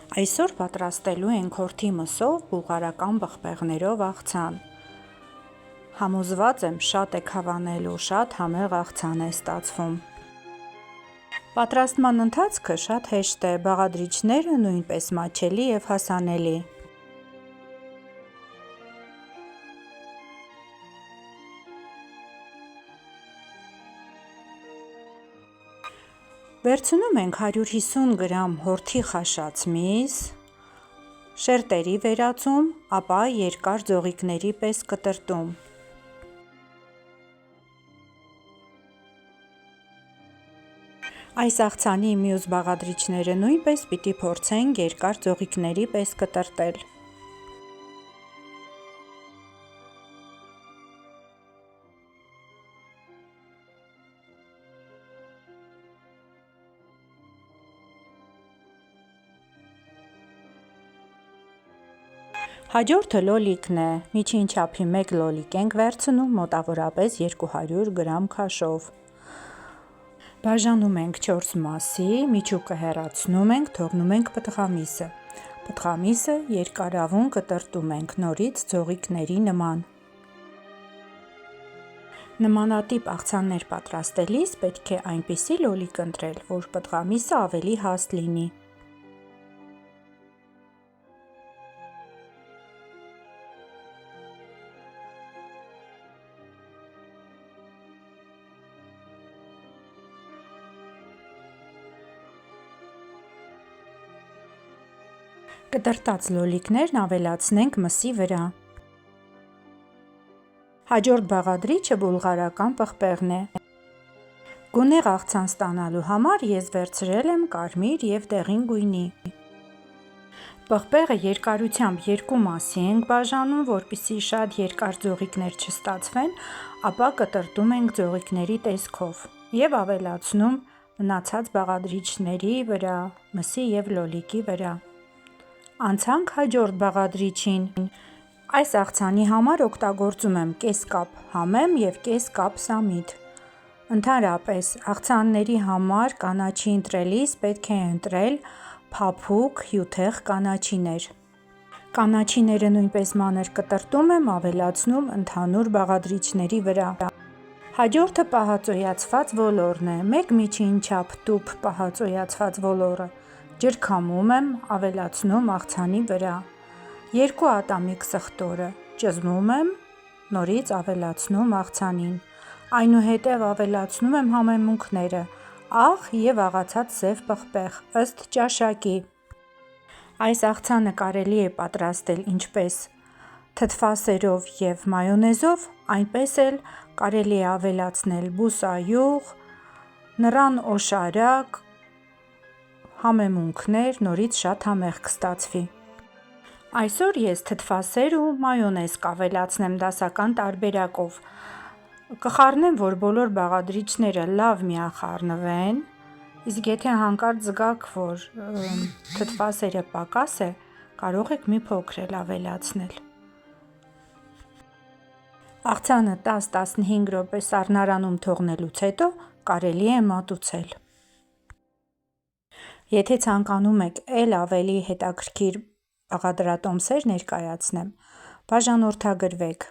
Այսօր պատրաստելու ենք հորթի մսով բուլղարական պղպեղներով աղցան։ Համոզված եմ շատ եք հավանել ու շատ համեղ աղցան է ստացվում։ Պատրաստման ընթացքը շատ հեշտ է, բաղադրիչները նույնպես մատչելի և հասանելի։ Վերցնում ենք 150 գրամ հորթի խաշած միս, շերտերի վերածում, ապա երկար ձողիկների պես կտրտում։ Այս աղցանի մյուս բաղադրիչները նույնպես պիտի փորձենք երկար ձողիկների պես կտրտել։ Հաջորդը լոլիկն է, միջին չափի 1 լոլիկ ենք վերցնում մոտավորապես 200 գրամ քաշով։ Բաժանում ենք 4 մասի, միջուկը հեռացնում ենք, թողնում ենք պտղամիսը։ Պտղամիսը երկարավուն կտրտում ենք նորից ձողիկների նման։ Նմանատիպ աղցաններ պատրաստելիս պետք է այնպիսի լոլիկ ընտրել, որ պտղամիսը ավելի հաստ լինի։ Կտրտած լոլիկներն ավելացնենք մսի վրա։ Հաջորդ բաղադրիչը բուլղարական պղպեղն է։ Գունեղ աղցան ստանալու համար ես վերցրել եմ կարմիր և դեղին գույնի։ Պղպեղը երկարությամբ 2 մասի ենք բաժանում, որպեսզի շատ երկար ձողիկներ չստացվեն, ապա կտրտում ենք ձողիկների տեսքով և ավելացնում մնացած բաղադրիչների վրա, մսի և լոլիկի վրա։ Անցանք հաջորդ բաղադրիչին։ Այս աղցանի համար օգտագործում եմ կես կապ համեմ և կես կապ սամիտ։ Ընդհանրապես, աղցանների համար կանաչի ընտրելիս պետք է ընտրել փափուկ, հյութեղ կանաչիներ։ Կանաչիները նույնպես մանր կտրտում եմ, ավելացնում ընդհանուր բաղադրիչների վրա։ Հաջորդը պահածոյացված ոլորն է, 1 միջին չափ տուփ պահածոյացված ոլորը ջրքամում եմ, ավելացնում աղցանի վրա։ 2 ատամիկ սխտորը ճզմում եմ, նորից ավելացնում աղցանին։ Այնուհետև ավելացնում եմ համեմունքները, աղ և աղացած սև պղպեղ, ըստ ճաշակի։ Այս աղցանը կարելի է պատրաստել ինչպես թթվասերով և մայոնեզով, այնպես էլ կարելի է ավելացնել բուսայուղ, նռան օշարակ, համեմունքներ, նորից շատ համեղ կստացվի։ Այսօր ես թթվասեր ու մայոնեզ կավելացնեմ դասական տարբերակով։ Կխառնեմ, որ բոլոր բաղադրիչները լավ միախառնվեն, իսկ եթե հանկարծ զգաք, որ թթվասերը պակաս է, կարող եք մի փոքր էլ ավելացնել։ Աղցանը 10-15 րոպե սառնարանում թողնելուց հետո կարելի է մատուցել։ Եթե ցանկանում եք էլ ավելի հետաքրքիր բաղադրատոմսեր ներկայացնեմ, բաժանորդագրվեք։